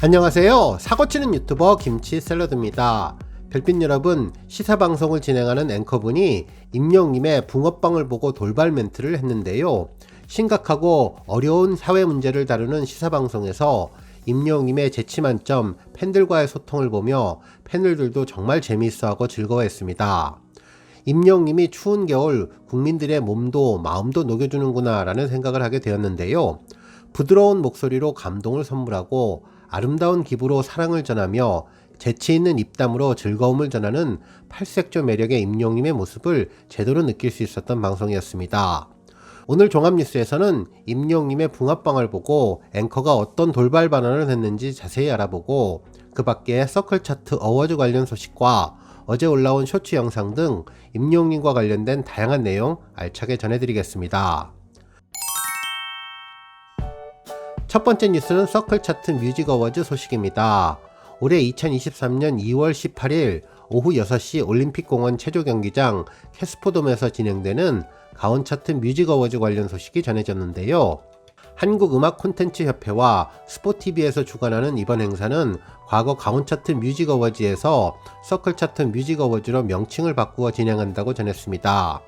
안녕하세요. 사고치는 유튜버 김치샐러드입니다. 별빛 여러분, 시사방송을 진행하는 앵커분이 임영님의 붕어빵을 보고 돌발 멘트를 했는데요. 심각하고 어려운 사회 문제를 다루는 시사방송에서 임영님의 재치만점 팬들과의 소통을 보며 팬들도 정말 재미있어하고 즐거워했습니다. 임영님이 추운 겨울 국민들의 몸도 마음도 녹여주는구나 라는 생각을 하게 되었는데요. 부드러운 목소리로 감동을 선물하고 아름다운 기부로 사랑을 전하며 재치있는 입담으로 즐거움을 전하는 팔색조 매력의 임영님의 모습을 제대로 느낄 수 있었던 방송이었습니다. 오늘 종합뉴스에서는 임영님의 붕어빵을 보고 앵커가 어떤 돌발 발언을 했는지 자세히 알아보고 그 밖에 서클차트 어워즈 관련 소식과 어제 올라온 쇼츠 영상 등 임영님과 관련된 다양한 내용 알차게 전해드리겠습니다. 첫 번째 뉴스는 서클차트 뮤직 어워즈 소식입니다. 올해 2023년 2월 18일 오후 6시 올림픽공원 체조경기장 캐스포돔에서 진행되는 가온차트 뮤직 어워즈 관련 소식이 전해졌는데요. 한국음악콘텐츠협회와 스포티비에서 주관하는 이번 행사는 과거 가온차트 뮤직 어워즈에서 서클차트 뮤직 어워즈로 명칭을 바꾸어 진행한다고 전했습니다.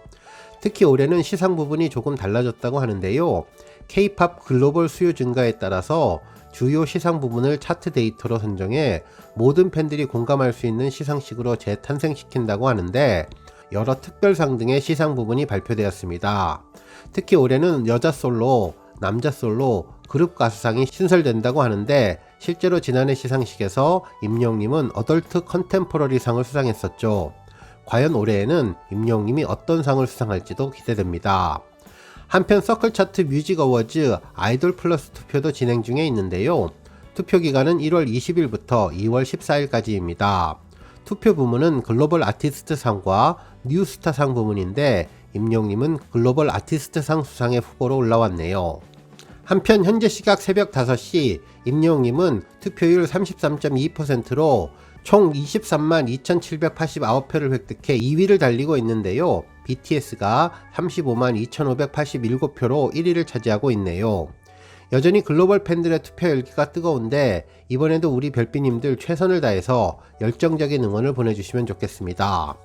특히 올해는 시상 부분이 조금 달라졌다고 하는데요. K-POP 글로벌 수요 증가에 따라서 주요 시상 부분을 차트 데이터로 선정해 모든 팬들이 공감할 수 있는 시상식으로 재탄생시킨다고 하는데 여러 특별상 등의 시상 부분이 발표되었습니다. 특히 올해는 여자 솔로, 남자 솔로, 그룹 가수상이 신설된다고 하는데 실제로 지난해 시상식에서 임영님은 어덜트 컨템포러리 상을 수상했었죠. 과연 올해에는 임영님이 어떤 상을 수상할지도 기대됩니다. 한편 서클차트 뮤직 어워즈 아이돌 플러스 투표도 진행 중에 있는데요. 투표 기간은 1월 20일부터 2월 14일까지입니다. 투표 부문은 글로벌 아티스트 상과 뉴스타 상 부문인데 임영님은 글로벌 아티스트 상 수상의 후보로 올라왔네요. 한편 현재 시각 새벽 5시 임영님은 투표율 33.2%로 총 23만 2,789표를 획득해 2위를 달리고 있는데요. BTS가 35만 2,587표로 1위를 차지하고 있네요. 여전히 글로벌 팬들의 투표 열기가 뜨거운데 이번에도 우리 별빛님들 최선을 다해서 열정적인 응원을 보내주시면 좋겠습니다.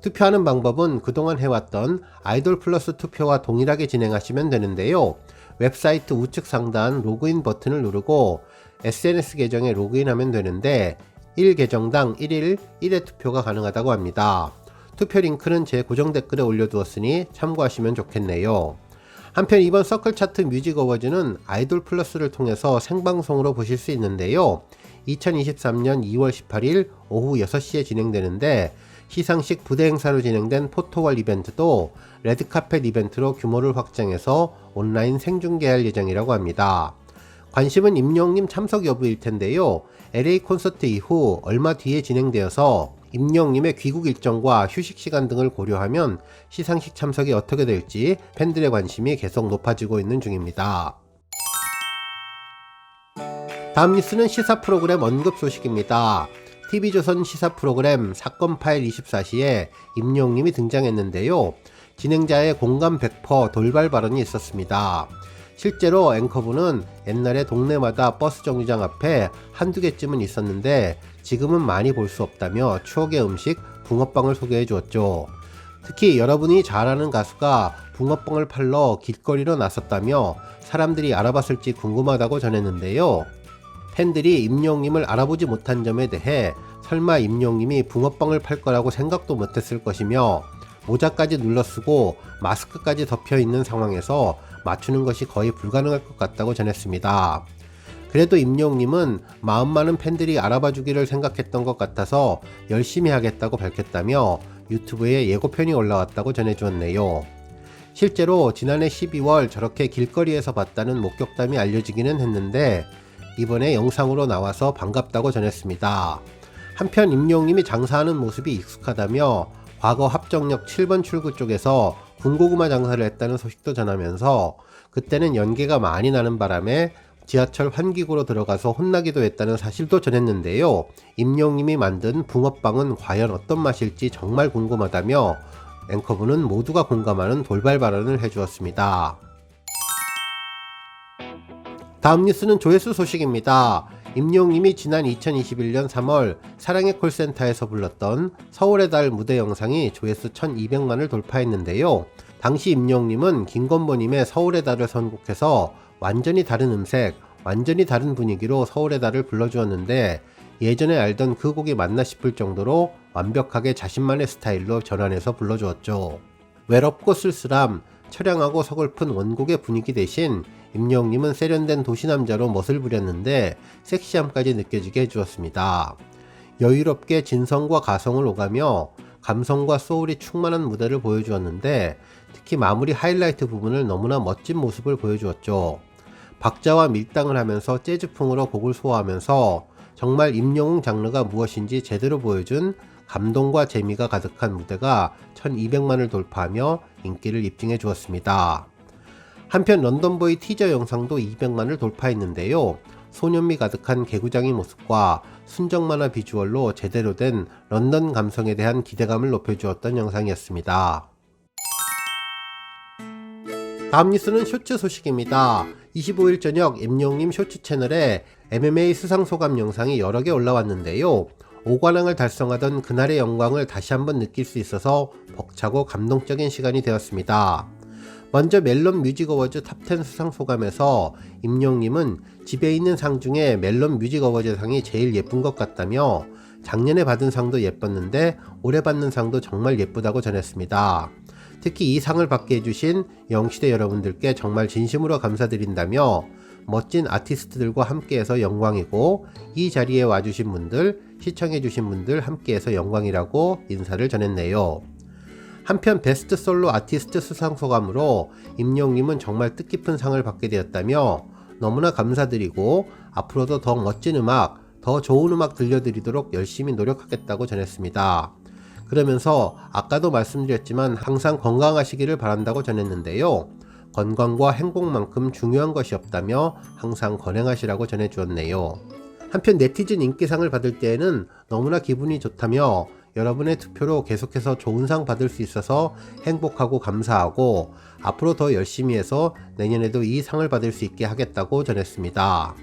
투표하는 방법은 그동안 해왔던 아이돌 플러스 투표와 동일하게 진행하시면 되는데요. 웹사이트 우측 상단 로그인 버튼을 누르고 SNS 계정에 로그인하면 되는데 1계정당 1일 1회 투표가 가능하다고 합니다. 투표 링크는 제 고정 댓글에 올려두었으니 참고하시면 좋겠네요. 한편 이번 서클차트 뮤직 어워즈는 아이돌 플러스를 통해서 생방송으로 보실 수 있는데요. 2023년 2월 18일 오후 6시에 진행되는데 시상식 부대 행사로 진행된 포토월 이벤트도 레드카펫 이벤트로 규모를 확장해서 온라인 생중계할 예정이라고 합니다. 관심은 임영님 참석 여부일 텐데요. LA 콘서트 이후 얼마 뒤에 진행되어서 임영님의 귀국 일정과 휴식 시간 등을 고려하면 시상식 참석이 어떻게 될지 팬들의 관심이 계속 높아지고 있는 중입니다. 다음 뉴스는 시사 프로그램 언급 소식입니다. TV조선 시사 프로그램 사건 파일 24시에 임영님이 등장했는데요. 진행자의 공감 100% 돌발 발언이 있었습니다. 실제로 앵커분은 옛날에 동네마다 버스 정류장 앞에 한두 개쯤은 있었는데 지금은 많이 볼 수 없다며 추억의 음식 붕어빵을 소개해 주었죠. 특히 여러분이 잘 아는 가수가 붕어빵을 팔러 길거리로 나섰다며 사람들이 알아봤을지 궁금하다고 전했는데요. 팬들이 임영님을 알아보지 못한 점에 대해 설마 임영님이 붕어빵을 팔 거라고 생각도 못했을 것이며 모자까지 눌러쓰고 마스크까지 덮여있는 상황에서 맞추는 것이 거의 불가능할 것 같다고 전했습니다. 그래도 임영님은 마음 많은 팬들이 알아봐 주기를 생각했던 것 같아서 열심히 하겠다고 밝혔다며 유튜브에 예고편이 올라왔다고 전해주었네요. 실제로 지난해 12월 저렇게 길거리에서 봤다는 목격담이 알려지기는 했는데 이번에 영상으로 나와서 반갑다고 전했습니다. 한편 임영님이 장사하는 모습이 익숙하다며 과거 합정역 7번 출구 쪽에서 군고구마 장사를 했다는 소식도 전하면서 그때는 연기가 많이 나는 바람에 지하철 환기구로 들어가서 혼나기도 했다는 사실도 전했는데요. 임영님이 만든 붕어빵은 과연 어떤 맛일지 정말 궁금하다며 앵커분은 모두가 공감하는 돌발 발언을 해주었습니다. 다음 뉴스는 조회수 소식입니다. 임영웅님이 지난 2021년 3월 사랑의 콜센터에서 불렀던 서울의 달 무대 영상이 조회수 1200만을 돌파했는데요. 당시 임영웅님은 김건모님의 서울의 달을 선곡해서 완전히 다른 음색, 완전히 다른 분위기로 서울의 달을 불러주었는데 예전에 알던 그 곡이 맞나 싶을 정도로 완벽하게 자신만의 스타일로 전환해서 불러주었죠. 외롭고 쓸쓸함, 처량하고 서글픈 원곡의 분위기 대신 임영웅님은 세련된 도시남자로 멋을 부렸는데 섹시함까지 느껴지게 해주었습니다. 여유롭게 진성과 가성을 오가며 감성과 소울이 충만한 무대를 보여주었는데 특히 마무리 하이라이트 부분을 너무나 멋진 모습을 보여주었죠. 박자와 밀당을 하면서 재즈풍으로 곡을 소화하면서 정말 임영웅 장르가 무엇인지 제대로 보여준 감동과 재미가 가득한 무대가 1200만을 돌파하며 인기를 입증해 주었습니다. 한편 런던보이 티저 영상도 200만을 돌파했는데요. 소년미 가득한 개구장의 모습과 순정만화 비주얼로 제대로 된 런던 감성에 대한 기대감을 높여주었던 영상이었습니다. 다음 뉴스는 쇼츠 소식입니다. 25일 저녁 임영웅님 쇼츠 채널에 MMA 수상소감 영상이 여러 개 올라왔는데요. 5관왕을 달성하던 그날의 영광을 다시 한번 느낄 수 있어서 벅차고 감동적인 시간이 되었습니다. 먼저 멜론 뮤직 어워즈 탑10 수상소감에서 임영웅님은 집에 있는 상 중에 멜론 뮤직 어워즈 상이 제일 예쁜 것 같다며 작년에 받은 상도 예뻤는데 올해 받는 상도 정말 예쁘다고 전했습니다. 특히 이 상을 받게 해주신 영시대 여러분들께 정말 진심으로 감사드린다며 멋진 아티스트들과 함께해서 영광이고 이 자리에 와주신 분들, 시청해주신 분들 함께해서 영광이라고 인사를 전했네요. 한편 베스트 솔로 아티스트 수상소감으로 임영웅님은 정말 뜻깊은 상을 받게 되었다며 너무나 감사드리고 앞으로도 더 멋진 음악, 더 좋은 음악 들려드리도록 열심히 노력하겠다고 전했습니다. 그러면서 아까도 말씀드렸지만 항상 건강하시기를 바란다고 전했는데요. 건강과 행복만큼 중요한 것이 없다며 항상 건행하시라고 전해주었네요. 한편 네티즌 인기상을 받을 때에는 너무나 기분이 좋다며 여러분의 투표로 계속해서 좋은 상 받을 수 있어서 행복하고 감사하고 앞으로 더 열심히 해서 내년에도 이 상을 받을 수 있게 하겠다고 전했습니다.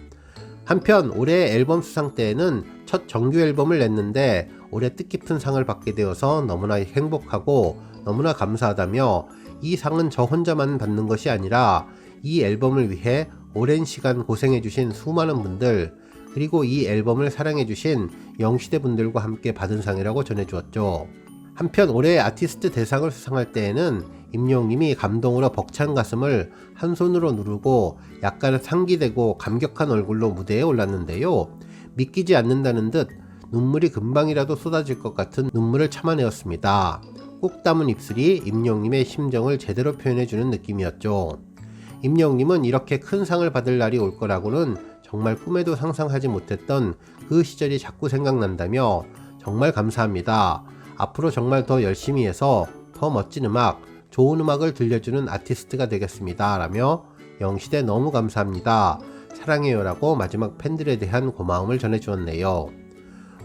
한편 올해 앨범 수상 때에는 첫 정규 앨범을 냈는데 올해 뜻깊은 상을 받게 되어서 너무나 행복하고 너무나 감사하다며 이 상은 저 혼자만 받는 것이 아니라 이 앨범을 위해 오랜 시간 고생해주신 수많은 분들 그리고 이 앨범을 사랑해주신 영시대 분들과 함께 받은 상이라고 전해주었죠. 한편 올해 아티스트 대상을 수상할 때에는 임영웅님이 감동으로 벅찬 가슴을 한 손으로 누르고 약간 상기되고 감격한 얼굴로 무대에 올랐는데요. 믿기지 않는다는 듯 눈물이 금방이라도 쏟아질 것 같은 눈물을 참아내었습니다. 꾹 담은 입술이 임영웅님의 심정을 제대로 표현해주는 느낌이었죠. 임영웅님은 이렇게 큰 상을 받을 날이 올 거라고는 정말 꿈에도 상상하지 못했던 그 시절이 자꾸 생각난다며 정말 감사합니다. 앞으로 정말 더 열심히 해서 더 멋진 음악, 좋은 음악을 들려주는 아티스트가 되겠습니다. 라며 영시대 너무 감사합니다. 사랑해요 라고 마지막 팬들에 대한 고마움을 전해주었네요.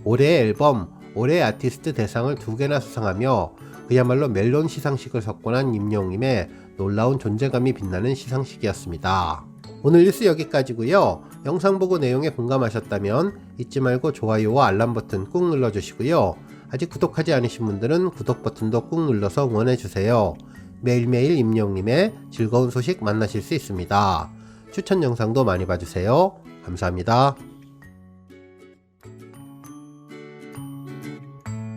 올해의 앨범, 올해의 아티스트 대상을 2개나 수상하며 그야말로 멜론 시상식을 석권한 임영웅님의 놀라운 존재감이 빛나는 시상식이었습니다. 오늘 뉴스 여기까지고요. 영상 보고 내용에 공감하셨다면 잊지 말고 좋아요와 알람 버튼 꾹 눌러주시고요. 아직 구독하지 않으신 분들은 구독 버튼도 꾹 눌러서 응원해주세요. 매일매일 임영웅님의 즐거운 소식 만나실 수 있습니다. 추천 영상도 많이 봐주세요. 감사합니다.